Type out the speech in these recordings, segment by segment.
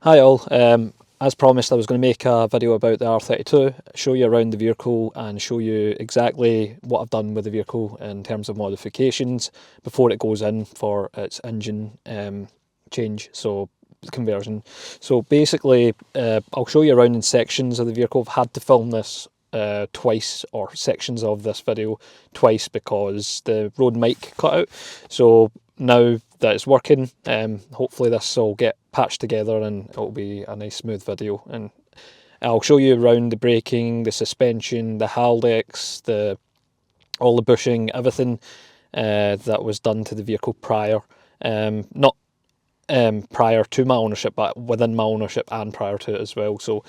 Hi all, as promised I was going to make a video about the R32, show you around the vehicle and show you exactly what I've done with the vehicle in terms of modifications before it goes in for its engine change, so conversion. So basically I'll show you around in sections of the vehicle. I've had to film this twice, or sections of this video twice, because the Rode mic cut out. So now that it's working, hopefully this will get patched together and it'll be a nice smooth video, and I'll show you around the braking, the suspension, the Haldex, all the bushing, everything that was done to the vehicle prior, not prior to my ownership, but within my ownership and prior to it as well. So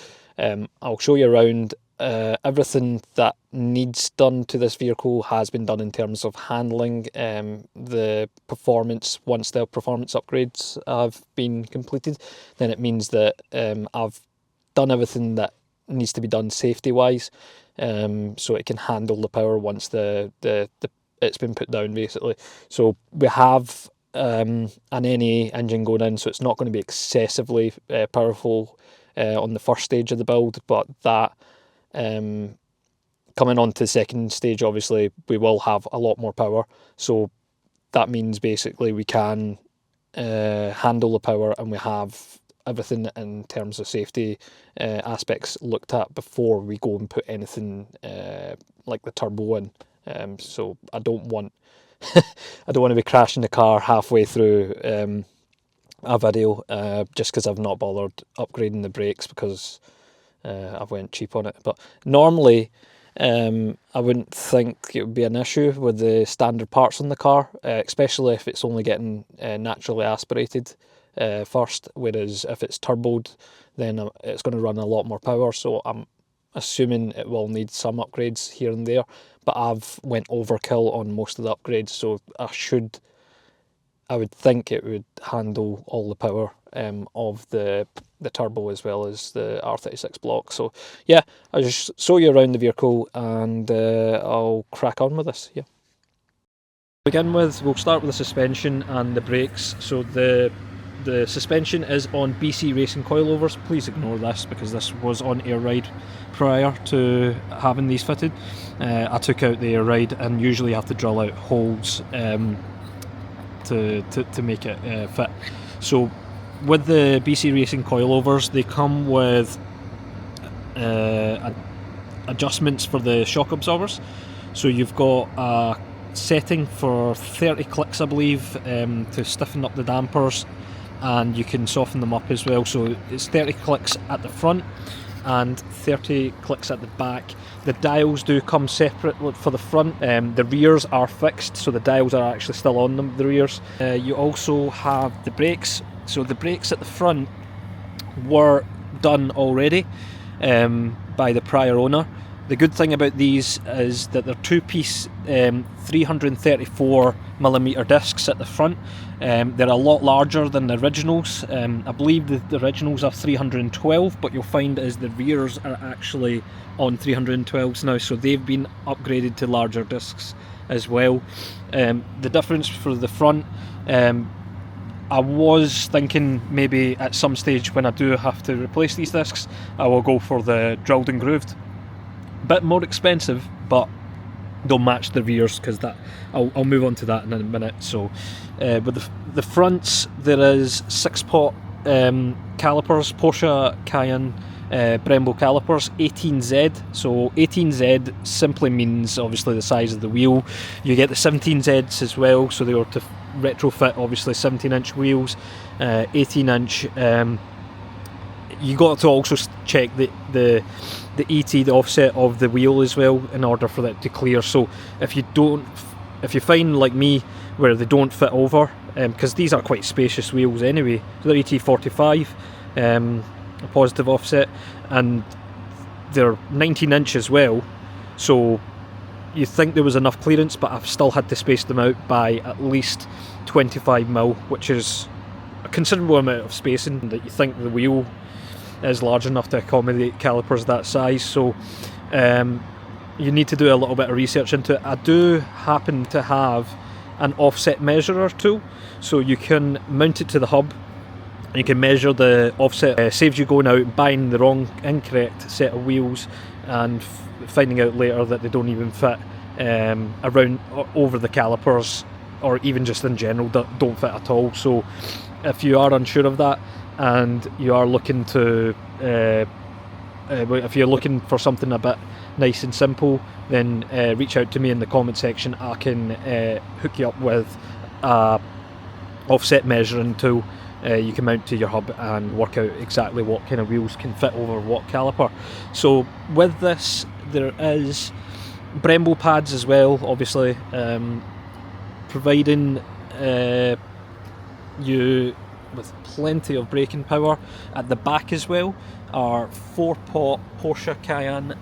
I'll show you around. Everything that needs done to this vehicle has been done in terms of handling the performance. Once the performance upgrades have been completed, then it means that I've done everything that needs to be done safety wise, so it can handle the power once it's been put down, basically. So we have an NA engine going in, so it's not going to be excessively powerful on the first stage of the build, but that coming on to the second stage, obviously we will have a lot more power. So that means basically we can handle the power, and we have everything in terms of safety aspects looked at before we go and put anything like the turbo in. So I don't want I don't want to be crashing the car halfway through a video just because I've not bothered upgrading the brakes, because I've went cheap on it. But normally I wouldn't think it would be an issue with the standard parts on the car, especially if it's only getting naturally aspirated first, whereas if it's turboed, then it's going to run a lot more power. So I'm assuming it will need some upgrades here and there, but I've went overkill on most of the upgrades, so I would think it would handle all the power of the turbo as well as the R36 block. So yeah, I'll just show you around the vehicle and I'll crack on with this. Yeah. To begin with, we'll start with the suspension and the brakes. So the suspension is on BC Racing coilovers. Please ignore this because this was on air ride prior to having these fitted. I took out the air ride, and usually you have to drill out holes to make it fit. So with the BC Racing coilovers, they come with adjustments for the shock absorbers. So you've got a setting for 30 clicks, I believe, to stiffen up the dampers, and you can soften them up as well. So it's 30 clicks at the front and 30 clicks at the back. The dials do come separate for the front. The rears are fixed, so the dials are actually still on them, the rears. You also have the brakes. So the brakes at the front were done already by the prior owner. The good thing about these is that they're two-piece 334mm discs at the front. They're a lot larger than the originals. I believe the originals are 312, but you'll find is the rears are actually on 312s now, so they've been upgraded to larger discs as well. The difference for the front, I was thinking maybe at some stage when I do have to replace these discs, I will go for the drilled and grooved. Bit more expensive, but they'll match the rears, because that I'll move on to that in a minute. So with the fronts, there is 6-pot calipers, Porsche Cayenne Brembo calipers, 18Z. So 18Z simply means obviously the size of the wheel. You get the 17Zs as well, so they were to retrofit obviously 17-inch wheels, 18-inch. You got to also check the ET, the offset of the wheel as well, in order for that to clear. So if you find like me where they don't fit over, because these are quite spacious wheels anyway, so they're ET45, a positive offset, and they're 19-inch as well, so you think there was enough clearance, but I've still had to space them out by at least 25mm, which is a considerable amount of spacing that you think the wheel is large enough to accommodate calipers that size. So you need to do a little bit of research into it. I do happen to have an offset measurer tool, so you can mount it to the hub You can measure the offset. Saves you going out and buying the incorrect set of wheels and finding out later that they don't even fit around over the calipers, or even just in general don't fit at all. So if you are unsure of that and you are looking to if you're looking for something a bit nice and simple, then reach out to me in the comment section. I can hook you up with a offset measuring tool you can mount to your hub and work out exactly what kind of wheels can fit over what caliper. So with this, there is Brembo pads as well, obviously, providing you with plenty of braking power. At the back as well are 4-pot Porsche Cayenne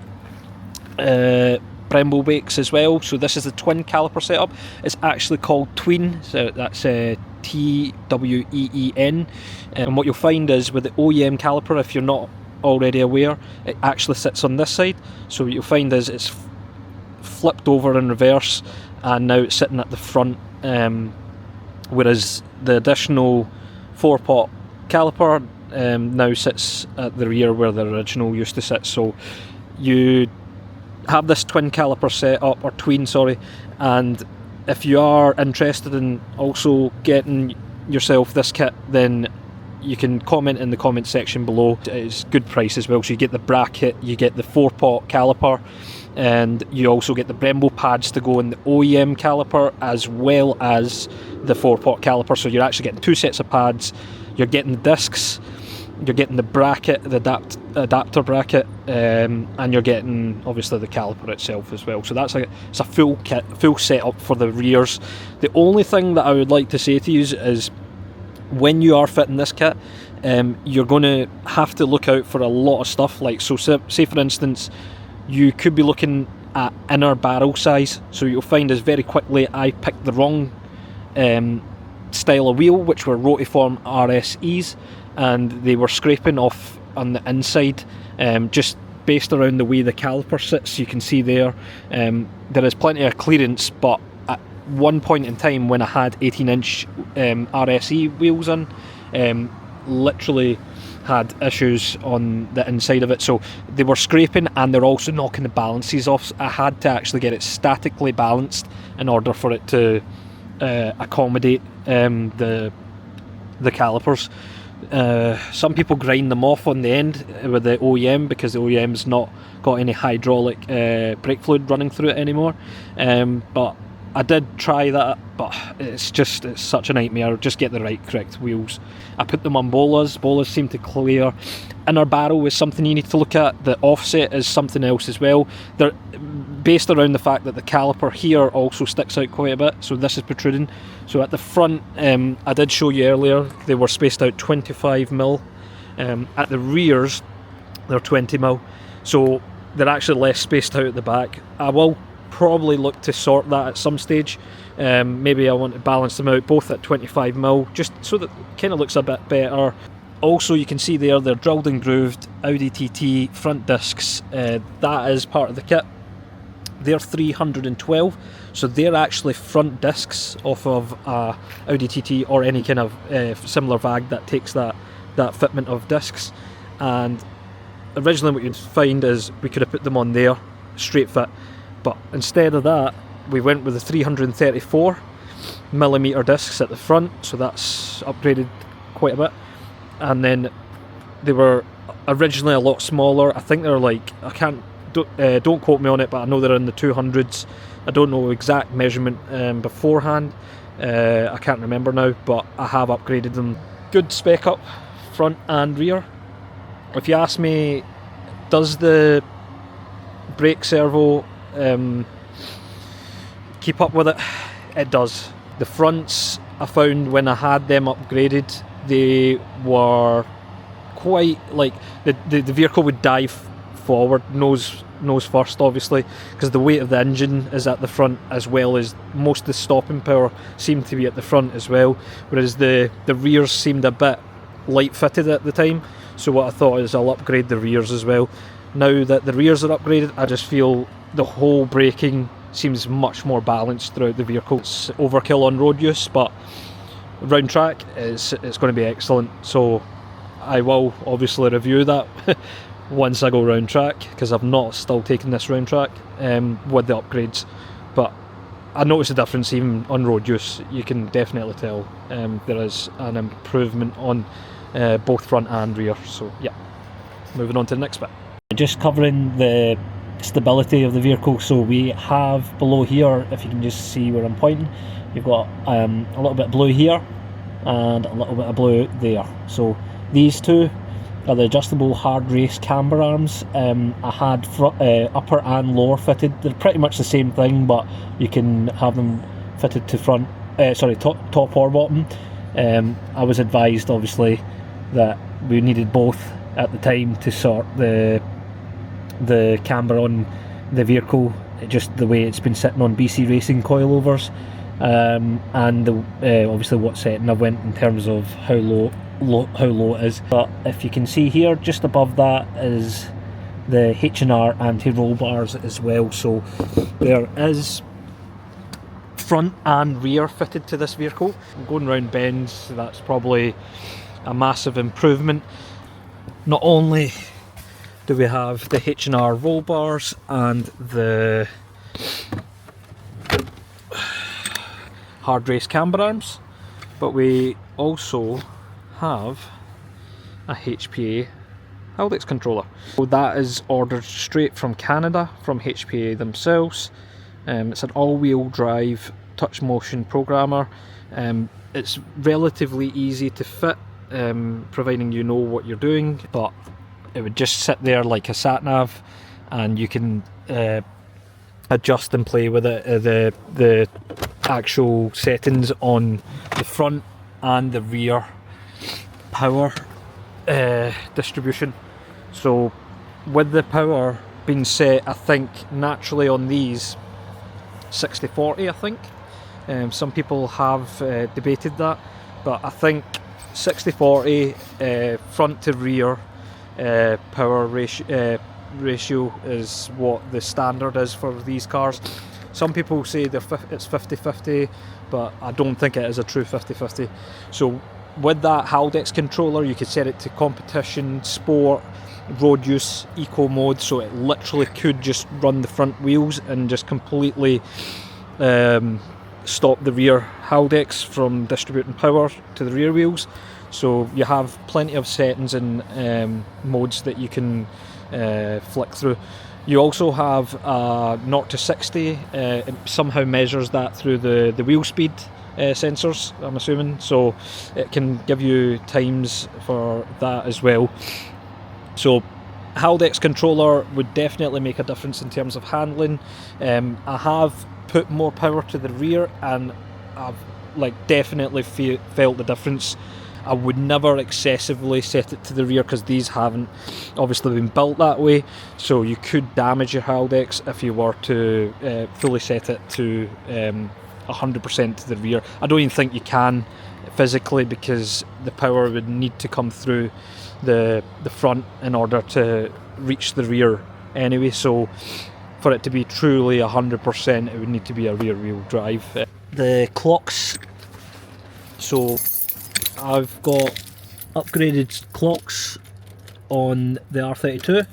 Brembo brakes as well. So this is the twin caliper setup. It's actually called Tween, so that's TWEEN. And what you'll find is with the OEM caliper, if you're not already aware, it actually sits on this side. So what you'll find is it's flipped over in reverse, and now it's sitting at the front, whereas the additional 4-pot caliper now sits at the rear where the original used to sit. So you have this twin caliper set up, or Tween, sorry, and if you are interested in also getting yourself this kit, then you can comment in the comment section below. It's good price as well, so you get the bracket, you get the 4-pot caliper, and you also get the Brembo pads to go in the OEM caliper as well as the 4-pot caliper. So you're actually getting 2 sets of pads, you're getting the discs, you're getting the bracket, the adapter bracket, and you're getting obviously the caliper itself as well. So it's a full kit, full setup for the rears. The only thing that I would like to say to you is when you are fitting this kit, you're going to have to look out for a lot of stuff. Like, so say for instance, you could be looking at inner barrel size. So you'll find is very quickly I picked the wrong style of wheel, which were Rotiform RSEs, and they were scraping off on the inside, just based around the way the caliper sits. You can see there is plenty of clearance, but at one point in time when I had 18-inch RSE wheels on, literally had issues on the inside of it. So they were scraping and they're also knocking the balances off. I had to actually get it statically balanced in order for it to accommodate the calipers. Some people grind them off on the end with the OEM because the OEM's not got any hydraulic brake fluid running through it anymore. But I did try that, but it's such a nightmare. Just get the correct wheels. I put them on bolas. Bolas seem to clear. Inner barrel is something you need to look at. The offset is something else as well. They're based around the fact that the caliper here also sticks out quite a bit, so this is protruding. So at the front, I did show you earlier, they were spaced out 25mm. At the rears, they're 20mm. So they're actually less spaced out at the back. I will probably look to sort that at some stage. Maybe I want to balance them out both at 25mm, just so that it kind of looks a bit better. Also, you can see there they're drilled and grooved Audi TT front discs. That is part of the kit. They're 312, so they're actually front discs off of Audi TT or any kind of similar VAG that takes that fitment of discs. And originally what you'd find is we could have put them on there, straight fit, but instead of that we went with the 334mm discs at the front, so that's upgraded quite a bit. And then they were originally a lot smaller. I think they're like, don't quote me on it, but I know they're in the 200s. I don't know exact measurement beforehand. I can't remember now, but I have upgraded them. Good spec up, front and rear. If you ask me, does the brake servo keep up with it? It does. The fronts, I found when I had them upgraded, they were quite like the vehicle would dive forward, nose first, obviously, because the weight of the engine is at the front, as well as most of the stopping power seemed to be at the front as well, whereas the rears seemed a bit light fitted at the time. So what I thought is I'll upgrade the rears as well. Now that the rears are upgraded, I just feel the whole braking seems much more balanced throughout the vehicle. It's overkill on road use, but round track, it's going to be excellent. So I will obviously review that once I go round track, because I've not still taken this round track with the upgrades, but I notice a difference even on road use. You can definitely tell there is an improvement on both front and rear. So yeah, moving on to the next bit. Just covering the stability of the vehicle. So we have below here, if you can just see where I'm pointing, you've got a little bit of blue here and a little bit of blue there. So these two are the adjustable hard race camber arms. I had upper and lower fitted. They're pretty much the same thing, but you can have them fitted to top or bottom. I was advised obviously that we needed both at the time to sort the camber on the vehicle, just the way it's been sitting on BC Racing coilovers, and obviously what setting I went in terms of how low it is. But if you can see here, just above that is the H&R anti-roll bars as well. So there is front and rear fitted to this vehicle. Going round bends, that's probably a massive improvement. Not only do we have the H&R roll bars and the hard race camber arms, but we also have a HPA Haldex controller. So that is ordered straight from Canada, from HPA themselves. It's an all-wheel drive touch motion programmer. It's relatively easy to fit, providing you know what you're doing, but it would just sit there like a sat nav, and you can adjust and play with it, the actual settings on the front and the rear power distribution. So with the power being set, I think naturally on these 60-40, I think some people have debated that, but I think 60-40 front to rear power ratio is what the standard is for these cars. Some people say it's 50-50, but I don't think it is a true 50-50. So with that Haldex controller, you could set it to competition, sport, road use, eco mode, so it literally could just run the front wheels and just completely stop the rear Haldex from distributing power to the rear wheels. So you have plenty of settings and modes that you can flick through. You also have 0 to 60, it somehow measures that through the wheel speed sensors, I'm assuming, so it can give you times for that as well. So Haldex controller would definitely make a difference in terms of handling. I have put more power to the rear and I've definitely felt the difference. I would never excessively set it to the rear because these haven't obviously been built that way, so you could damage your Haldex if you were to fully set it to 100% to the rear. I don't even think you can physically, because the power would need to come through the front in order to reach the rear anyway, so for it to be truly 100% it would need to be a rear wheel drive. The clocks, so I've got upgraded clocks on the R32.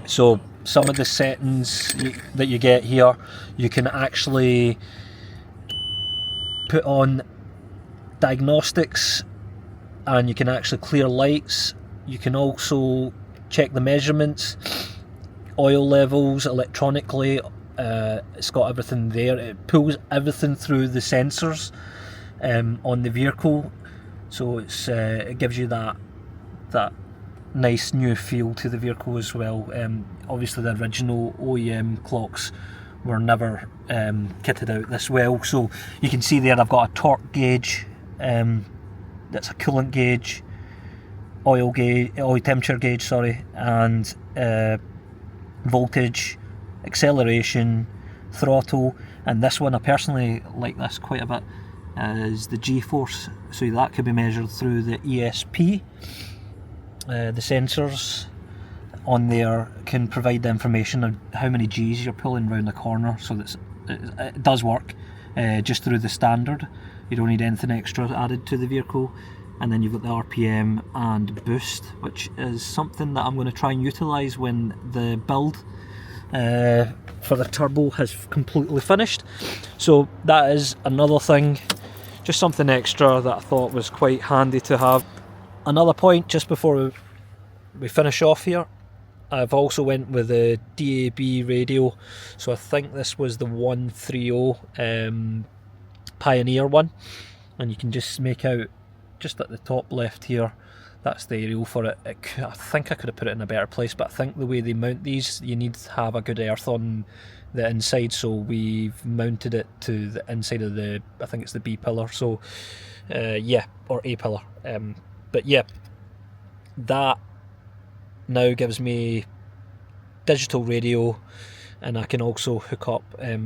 So some of the settings that you get here, you can actually put on diagnostics and you can actually clear lights. You can also check the measurements, oil levels electronically. It's got everything there. It pulls everything through the sensors on the vehicle, so it gives you that nice new feel to the vehicle as well. Obviously the original OEM clocks were never kitted out this well, so you can see there I've got a torque gauge, that's a coolant gauge, oil temperature gauge, sorry, and voltage, acceleration, throttle, and this one I personally like this quite a bit, is the G-force, so that could be measured through the ESP. The sensors on there can provide the information of how many G's you're pulling around the corner, so it does work. just through the standard. You don't need anything extra added to the vehicle. And then you've got the RPM and boost, which is something that I'm going to try and utilise when the build for the turbo has completely finished. So that is another thing, just something extra that I thought was quite handy to have. Another point just before we finish off here, I've also went with a DAB radio, so I think this was the 130 Pioneer one, and you can just make out just at the top left here, that's the aerial for it. I think I could have put it in a better place, but I think the way they mount these, you need to have a good earth on the inside, so we've mounted it to the inside of the, I think it's the B pillar, so yeah, or A pillar. But yeah, that now gives me digital radio, and I can also hook up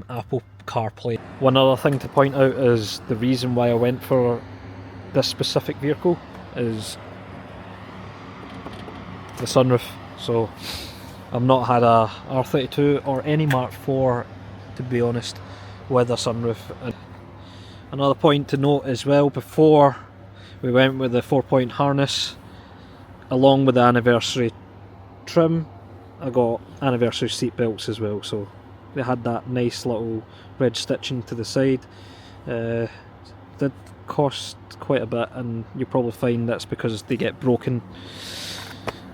Apple CarPlay. One other thing to point out is the reason why I went for this specific vehicle is the sunroof. So I've not had a R32 or any Mark IV, to be honest, with a sunroof. And another point to note as well, before we went with the 4-point harness along with the anniversary trim, I got anniversary seat belts as well, so they had that nice little red stitching to the side. Did cost quite a bit, and you'll probably find that's because they get broken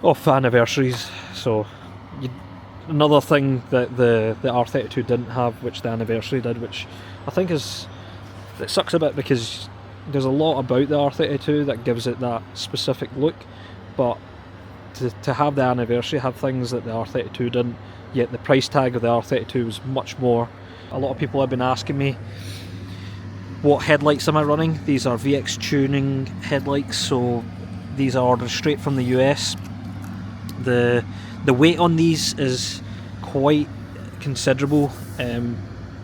off anniversaries. So another thing that the R32 didn't have, which the anniversary did, which I think it sucks a bit, because there's a lot about the R32 that gives it that specific look, but to have the anniversary have things that the R32 didn't, yet the price tag of the R32 was much more. A lot of people have been asking me, what headlights am I running? These are VX tuning headlights, so these are ordered straight from the US. The weight on these is quite considerable,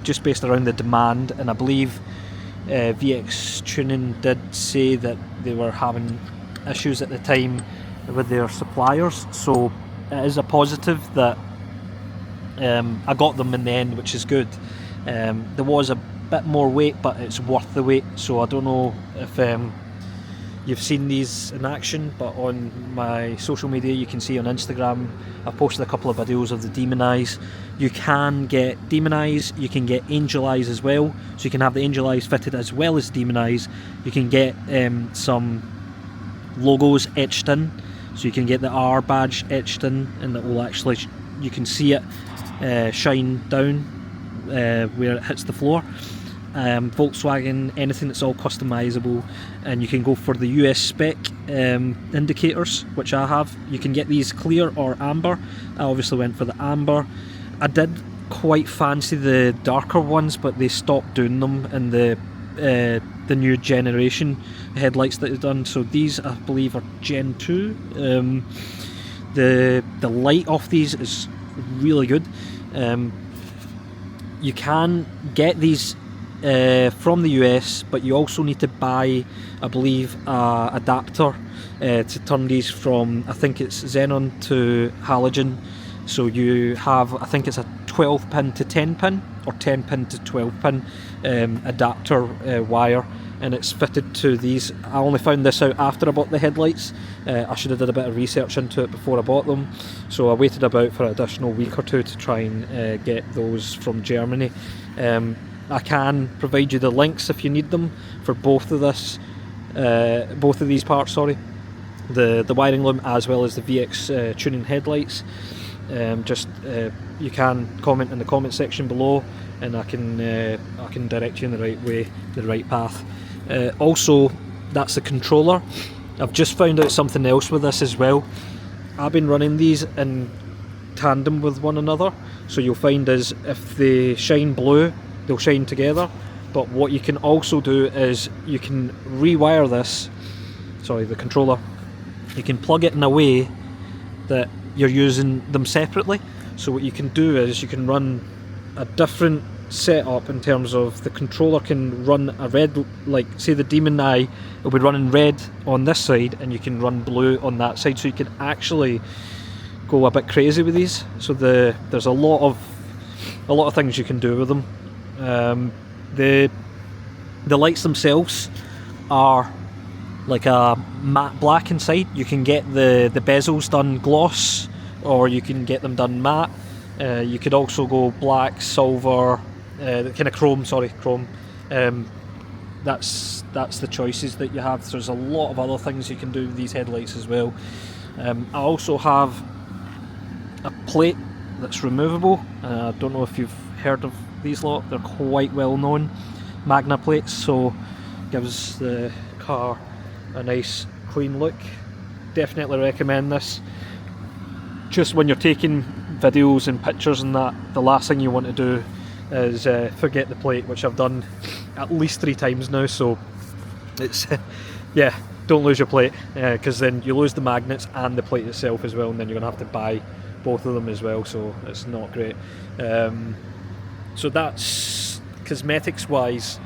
just based around the demand, and I believe VX tuning did say that they were having issues at the time with their suppliers, so it is a positive that I got them in the end, which is good. There was a bit more weight, but it's worth the weight, so I don't know if you've seen these in action, but on my social media, you can see on Instagram, I've posted a couple of videos of the Demon Eyes. You can get Demon Eyes, you can get Angel Eyes as well, so you can have the Angel Eyes fitted as well as Demon Eyes. You can get some logos etched in, so you can get the R badge etched in, and that will actually, you can see it shine down where it hits the floor. Volkswagen, anything that's all customizable, and you can go for the US spec indicators, which I have. You can get these clear or amber. I obviously went for the amber. I did quite fancy the darker ones, but they stopped doing them in the new generation headlights that they've done. So these, I believe, are Gen 2. The light off these is really good. You can get these from the US, but you also need to buy, I believe, a adapter to turn these from, I think it's xenon to halogen. So you have, I think it's a 12 pin to 10 pin or 10 pin to 12 pin adapter wire, and it's fitted to these. I only found this out after I bought the headlights. I should have did a bit of research into it before I bought them, so I waited about for an additional week or two to try and get those from Germany. I can provide you the links if you need them for both of these parts, sorry, the wiring loom as well as the VX tuning headlights. You can comment in the comment section below, and I can direct you in the right way, the right path. Also, that's the controller. I've just found out something else with this as well. I've been running these in tandem with one another, so you'll find is if they shine blue, they'll shine together. But what you can also do is you can rewire the controller. You can plug it in a way that you're using them separately. So what you can do is you can run a different setup in terms of the controller can run a red, like say the Demon Eye, it'll be running red on this side, and you can run blue on that side, so you can actually go a bit crazy with these. So there's a lot of things you can do with them. The lights themselves are like a matte black inside. You can get the bezels done gloss, or you can get them done matte. You could also go black, silver, kind of chrome. Sorry, chrome. That's the choices that you have. So there's a lot of other things you can do with these headlights as well. I also have a plate that's removable. I don't know if you've heard of these lot. They're quite well known, Magna plates. So gives the car a nice clean look. Definitely recommend this. Just when you're taking videos and pictures and that, the last thing you want to do is forget the plate, which I've done at least 3 times now. So it's yeah, don't lose your plate, because then you lose the magnets and the plate itself as well, and then you're gonna have to buy both of them as well, so it's not great. So that's cosmetics wise.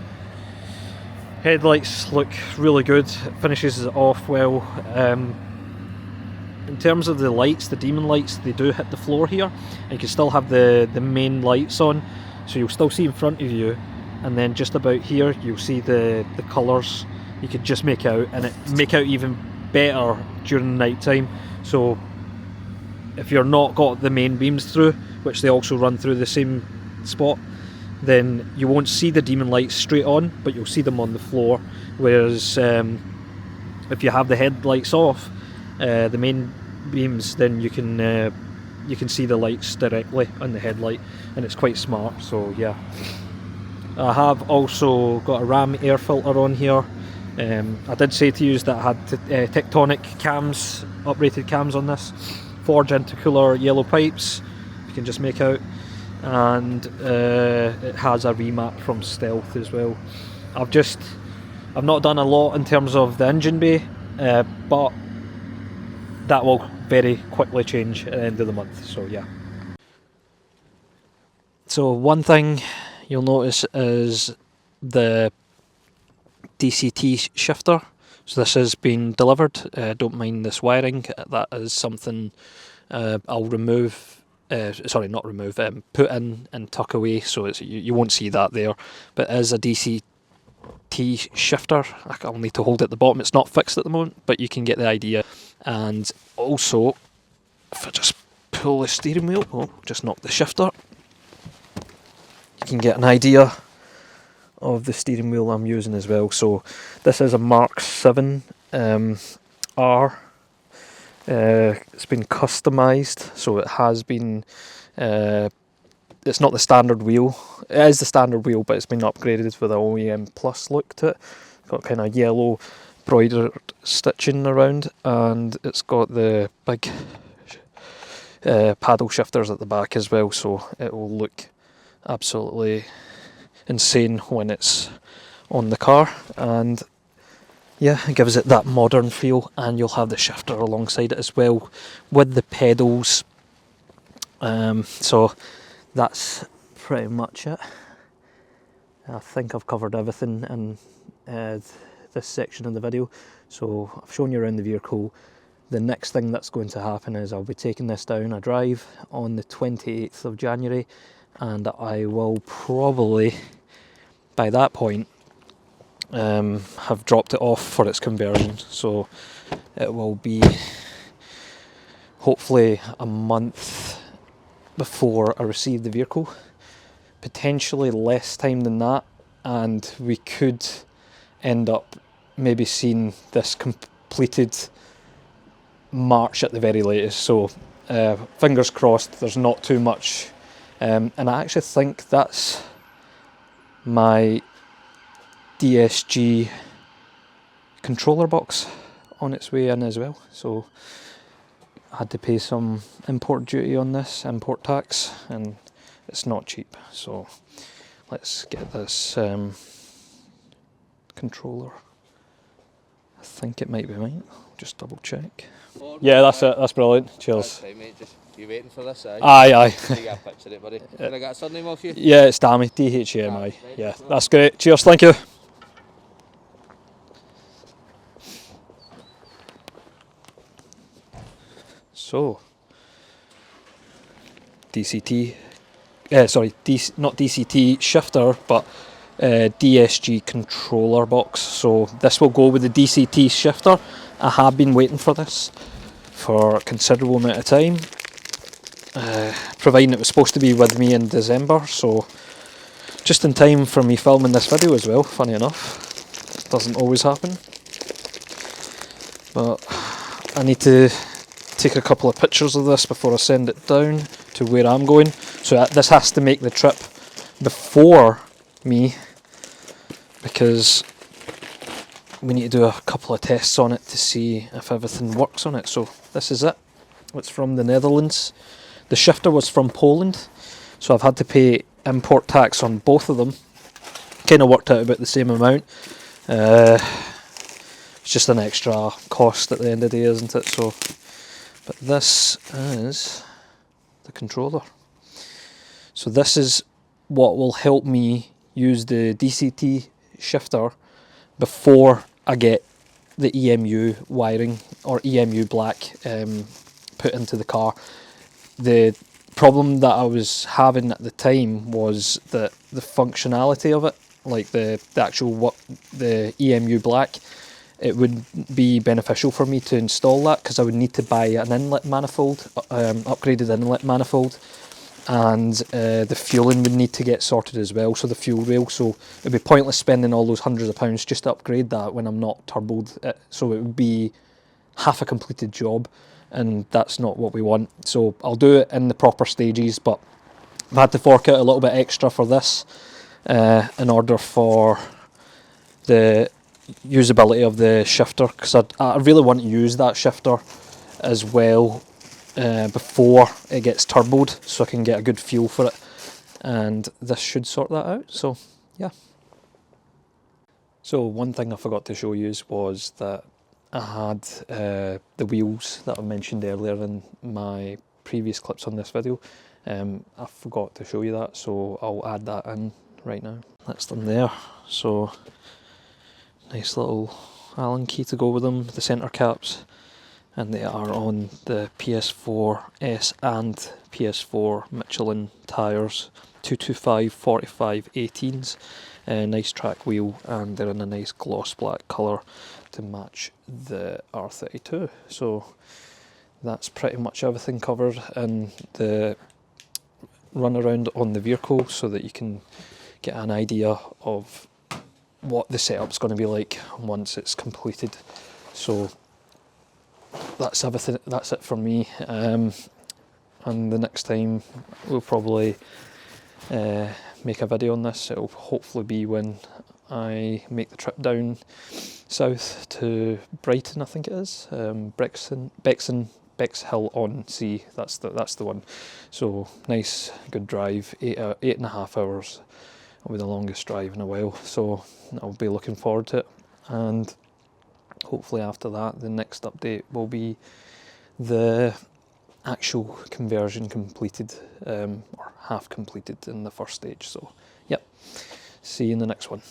Headlights look really good, it finishes it off well. In terms of the lights, the demon lights, they do hit the floor here, and you can still have the main lights on, so you'll still see in front of you, and then just about here you'll see the colours you could just make out, and it make out even better during the night time. So if you're not got the main beams through, which they also run through the same spot, then you won't see the demon lights straight on, but you'll see them on the floor. Whereas if you have the headlights off, the main beams, then you can see the lights directly on the headlight, and it's quite smart. So yeah, I have also got a RAM air filter on here. I did say to you that I had Tectonic cams, uprated cams on this, forged intercooler yellow pipes, you can just make out, and it has a remap from Stealth as well. I've not done a lot in terms of the engine bay, but that will very quickly change at the end of the month, so yeah. So one thing you'll notice is the DCT shifter. So this has been delivered. Don't mind this wiring. That is something I'll remove. Sorry, not remove. Put in and tuck away, so you won't see that there. But as a DCT shifter, I'll need to hold it at the bottom. It's not fixed at the moment, but you can get the idea. And also, if I just pull the steering wheel, just knock the shifter, you can get an idea of the steering wheel I'm using as well. So this is a Mark 7 R. It's been customised, so it has been. It's not the standard wheel. It is the standard wheel, but it's been upgraded with an OEM Plus look to it. Got kind of yellow embroidered stitching around, and it's got the big paddle shifters at the back as well. So it will look absolutely insane when it's on the car, and yeah, it gives it that modern feel. And you'll have the shifter alongside it as well with the pedals. So that's pretty much it. I think I've covered everything in this section of the video. So I've shown you around the vehicle. The next thing that's going to happen is I'll be taking this down a drive on the 28th of January, and I will probably by that point have dropped it off for its conversion. So it will be hopefully a month before I receive the vehicle, potentially less time than that, and we could end up maybe seeing this completed March at the very latest. So fingers crossed there's not too much, and I actually think that's my DSG controller box on its way in as well. So I had to pay some import duty on this, import tax, and it's not cheap. So let's get this controller. I think it might be mine. Just double check. Yeah, that's it. That's brilliant. Cheers. Right, mate, just you waiting for this? Aye. You get a picture of it, buddy. Can I get a surname off you? Yeah, it's Dammy, DHAMI. Yeah, that's great. Cheers, thank you. So, not DCT shifter, but DSG controller box. So this will go with the DCT shifter. I have been waiting for this for a considerable amount of time, providing it was supposed to be with me in December, so just in time for me filming this video as well, funny enough. Doesn't always happen. But I need to take a couple of pictures of this before I send it down to where I'm going. So this has to make the trip before me, because we need to do a couple of tests on it to see if everything works on it. So this is it. It's from the Netherlands. The shifter was from Poland, so I've had to pay import tax on both of them. Kind of worked out about the same amount. It's just an extra cost at the end of the day, isn't it? So, but this is the controller. So this is what will help me use the DCT shifter before I get the EMU wiring or EMU black put into the car. The problem that I was having at the time was that the functionality of it, like the actual the EMU black, it would be beneficial for me to install that, because I would need to buy an inlet manifold, upgraded inlet manifold, and the fueling would need to get sorted as well, so the fuel rail. So it'd be pointless spending all those hundreds of pounds just to upgrade that when I'm not turboed it. So it would be half a completed job, and that's not what we want. So I'll do it in the proper stages, but I've had to fork out a little bit extra for this in order for the usability of the shifter, because I really want to use that shifter as well before it gets turboed, so I can get a good feel for it, and this should sort that out. So yeah. So one thing I forgot to show you was that I had the wheels that I mentioned earlier in my previous clips on this video. I forgot to show you that, so I'll add that in right now. That's them there. So nice little Allen key to go with them, the centre caps, and they are on the PS4S and PS4 Michelin tyres, 225 45 18s. Nice track wheel, and they're in a nice gloss black colour to match the R32. So that's pretty much everything covered in the run around on the vehicle, so that you can get an idea of what the setup's going to be like once it's completed. So that's everything. That's it from me. And the next time we'll probably make a video on this. It'll hopefully be when I make the trip down south to Brighton, I think it is. Bexhill-on-Sea. That's the one. So nice, good drive. 8.5 hours. It'll be the longest drive in a while, so I'll be looking forward to it. And hopefully after that, the next update will be the actual conversion completed, or half completed in the first stage. So yep, see you in the next one.